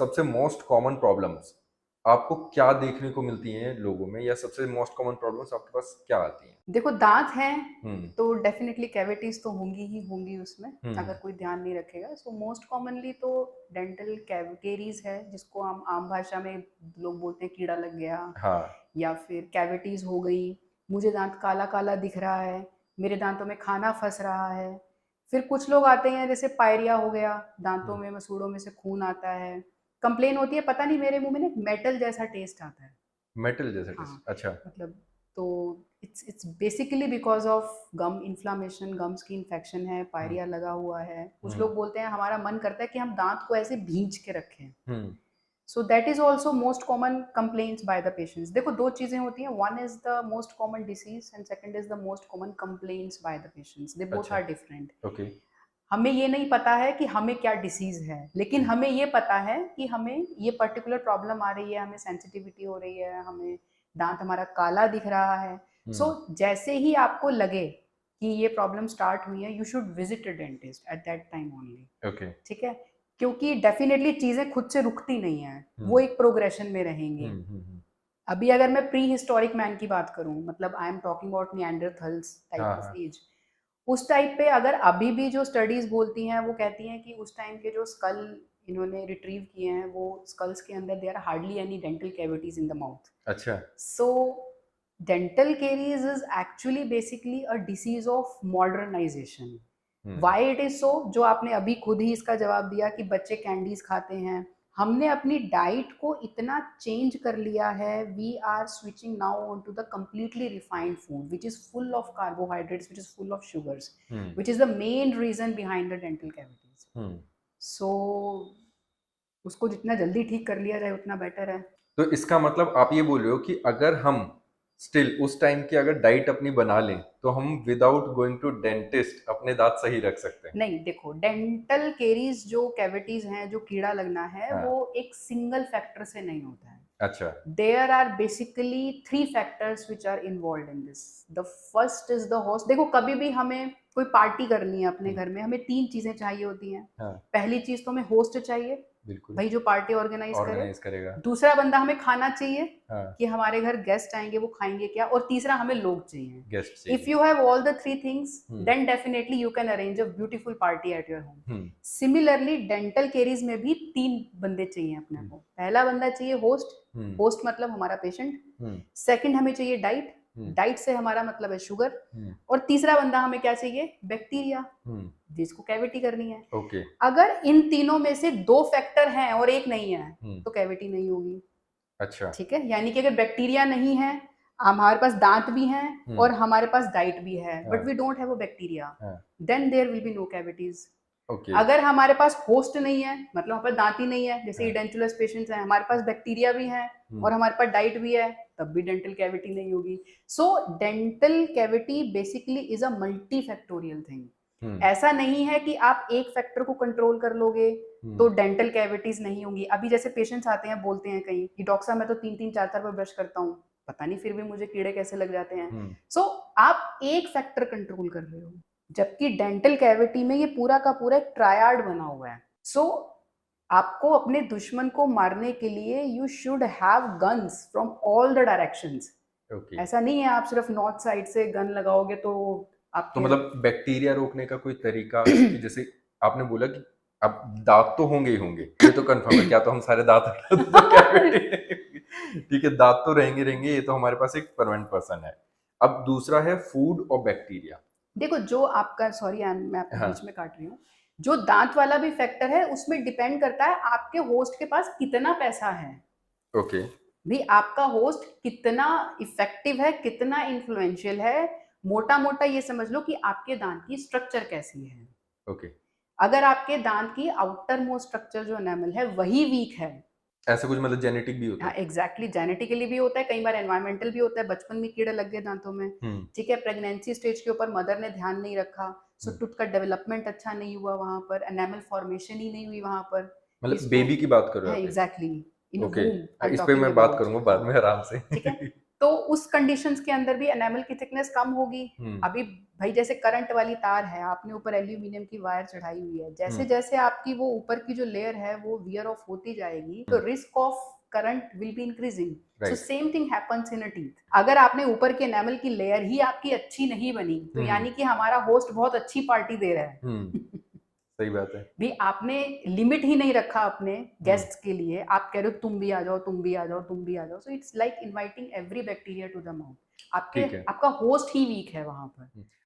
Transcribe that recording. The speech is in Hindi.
सबसे मोस्ट कॉमन प्रॉब्लम्स आपको क्या देखने को मिलती हैं लोगों में, या सबसे मोस्ट कॉमन प्रॉब्लम्स आपके पास क्या आती हैं? देखो दांत हैं हम्म। तो डेफिनेटली कैविटीज तो होंगी ही होंगी उसमें, हम्म। अगर कोई ध्यान नहीं रखेगा। सो मोस्ट कॉमनली तो डेंटल कैविटीज है, जिसको हम आम भाषा में लोग बोलते हैं कीड़ा लग गया, हाँ। या फिर कैविटीज हो गई। मुझे दांत काला काला दिख रहा है, मेरे दांतों में खाना फंस रहा है। फिर कुछ लोग आते हैं जैसे पायरिया हो गया, दांतों में मसूड़ों में से खून आता है, कंप्लेन होती है पता नहीं मेरे मुंह में ना मेटल जैसा टेस्ट आता है। मेटल जैसा हाँ, टेस्ट, अच्छा। मतलब तो it's basically because of gum inflammation, gums की इन्फेक्शन है, हम्म। पायरिया लगा हुआ है। कुछ हम्म। लोग बोलते हैं हमारा मन करता है कि हम दांत को ऐसे भींच के रखें। Hmm. So that is also most common complaints by the patients. देखो दो चीजें होती हैं, one is the most common disease and second is the most common complaints by the patients, they both अच्छा। Are different. ओके। हमें ये नहीं पता है कि हमें क्या डिसीज है, लेकिन हम्म। हमें ये पता है कि हमें ये पर्टिकुलर प्रॉब्लम आ रही है, हमें सेंसिटिविटी हो रही है, हमें दांत हमारा काला दिख रहा है। सो हम्म। जैसे ही आपको लगे कि ये प्रॉब्लम स्टार्ट हुई है, you should visit a dentist at that time only. Okay. ठीक है, क्योंकि डेफिनेटली चीजें खुद से रुकती नहीं है, वो हम्म। एक प्रोग्रेशन में रहेंगी। हम्म। हम्म। अभी अगर मैं प्री हिस्टोरिक मैन की बात करूं, मतलब I am talking about Neanderthals type हाँ ऑफ हाँ। एज, उस टाइप पे अगर अभी भी जो स्टडीज बोलती हैं वो कहती हैं कि उस टाइम के जो स्कल इन्होंने रिट्रीव किए हैं, वो स्कल्स के अंदर there are hardly any dental cavities in the mouth. अच्छा। So dental caries is actually basically a disease of modernisation. Hmm. Why it is so, जो आपने अभी खुद ही इसका जवाब दिया कि बच्चे कैंडीज खाते हैं, हमने अपनी डाइट को इतना चेंज कर लिया है, we are switching now on to the completely refined food which is full of carbohydrates, which is full of sugars, hmm. Which is the main reason behind the dental cavities. Hmm. So उसको जितना जल्दी ठीक कर लिया जाए उतना बेटर है। तो इसका मतलब आप ये बोल रहे हो कि अगर हम स्टिल उस टाइम की अगर डाइट अपनी बना लें तो हम विदाउट गोइंग टू डेंटिस्ट अपने दांत सही रख सकते हैं? नहीं, देखो डेंटल केरीज जो कैविटीज हैं, जो कीड़ा लगना है, हाँ। वो एक सिंगल फैक्टर से नहीं होता है। अच्छा। There are basically three factors which are involved in this. The first is the host. देखो कभी भी हमें कोई पार्टी करनी है अपने हम्म। घर में, हमें तीन चीजें चाहिए होती हैं। हाँ। पहली चीज तो हमें होस्ट चाहिए, बिल्कुल। भाई जो पार्टी ऑर्गेनाइज करे। ऑर्गेनाइज करेगा। दूसरा बंदा हमें खाना चाहिए, हाँ। कि हमारे घर गेस्ट आएंगे वो खाएंगे क्या। और तीसरा हमें लोग चाहिए। गेस्ट इफ चाहिए। You have all the three things, hmm. Then definitely you can arrange a beautiful party at your home. Hmm. Similarly dental caries में भी तीन बंदे चाहिए अपने हम्म। को। पहला बंदा चाहिए होस्ट, हम्म। होस्ट मतलब हमारा पेशेंट। हम्म। सेकंड हमें चाहिए डाइट, हम्म। डाइट से हमारा मतलब है शुगर। हम्म। और तीसरा बंदा हमें क्या चाहिए, बैक्टीरिया, हम्म। जिसको कैविटी करनी है। ओके। अगर इन तीनों में से दो फैक्टर हैं और एक नहीं है, हम्म। तो कैविटी नहीं होगी। अच्छा। ठीक है, यानी कि अगर बैक्टीरिया नहीं है, हमारे पास दांत भी हैं हम्म। और हमारे पास डाइट भी है, बट हाँ। We don't have a bacteria, हाँ। Then there will be no cavities. Okay. अगर हमारे पास होस्ट नहीं है, मतलब हमारे पास दांत ही नहीं है, जैसे हाँ। इडेंचुलस पेशेंट्स हैं, हमारे पास बैक्टीरिया भी है हम्म। और हमारे पास डाइट भी है, तब भी डेंटल कैविटी नहीं होगी। So dental cavity basically is a multifactorial thing. Hmm. ऐसा नहीं है कि आप एक फैक्टर को कंट्रोल कर लोगे हम्म। तो डेंटल कैविटीज नहीं होंगी। अभी जैसे पेशेंट्स आते हैं, बोलते हैं कहीं कि डॉक्टर साहब मैं तो 3-3 4-4 बार ब्रश करता हूँ, पता नहीं फिर भी मुझे कीड़े कैसे लग जाते हैं। हम्म। सो आप एक फैक्टर कंट्रोल कर रहे हो, जबकि डेंटल कैविटी में ये पूरा का पूरा एक ट्रायड बना हुआ है। सो आपको अपने दुश्मन को मारने के लिए you should have guns from all the directions. Okay. ऐसा नहीं है आप सिर्फ नॉर्थ साइड से गन लगाओगे तो तो आपके। मतलब बैक्टीरिया रोकने का कोई तरीका कि जैसे आपने बोला कि अब दांत तो होंगे ही होंगे, ये तो कंफर्म है, क्या तो हम सारे दांत हटा दें तो कैविटी नहीं होगी। ठीक है, दांत तो रहेंगे रहेंगे, ये तो हमारे पास एक परमानेंट पर्सन है। अब दूसरा है फूड और बैक्टीरिया। देखो जो आपका, सॉरी मैं आपको हाँ। बीच में काट रही हूँ, जो दांत वाला भी फैक्टर है उसमें डिपेंड करता है आपके होस्ट के पास कितना पैसा है। ओके। भी आपका होस्ट कितना इफेक्टिव है, कितना इन्फ्लुएंशियल है। मोटा मोटा ये समझ लो कि आपके दांत की स्ट्रक्चर कैसी है। ओके। अगर आपके दांत की आउटर मोस्ट स्ट्रक्चर जो एनामल है वही वीक है। ऐसा कुछ मतलब जेनेटिक भी होता हाँ है? एग्जैक्टली, जेनेटिकली भी होता है, कई बार एनवायरमेंटल भी होता है, बचपन में कीड़े लग गए दांतों में। हम्म। ठीक है, प्रेगनेंसी स्टेज के ऊपर मदर ने ध्यान नहीं रखा, सो हम्म। टूथ का डेवलपमेंट अच्छा नहीं हुआ, वहां पर एनामल फॉर्मेशन ही नहीं हुई वहां पर। मतलब इसको बेबी की बात कर रहे है हो आप? Exactly, in okay. Whom I am इस पे टॉकिंग मैं बात अबाउट। करूंगा बाद हाँ में आराम से। ठीक है, तो उस कंडीशंस के अंदर भी एनामल की थिकनेस कम होगी। अभी भाई जैसे करंट वाली तार है, आपने ऊपर एल्यूमिनियम की वायर चढ़ाई हुई है, जैसे जैसे आपकी वो ऊपर की जो लेयर है वो वियर ऑफ होती जाएगी, तो risk of current will be increasing. So same thing happens in a teeth. अगर आपने ऊपर के एनामल की लेयर ही आपकी अच्छी नहीं बनी, तो यानी कि हमारा होस्ट बहुत अच्छी पार्टी दे रहा है। सही बात है। भी आपने लिमिट ही नहीं रखा अपने गेस्ट्स के लिए, आप कह रहे हो तुम भी आ जाओ, तुम भी आ जाओ, तुम भी आ जाओ। So it's like inviting every bacteria to the mouth. ठीक है। आपका होस्ट ही वीक है वहां पर।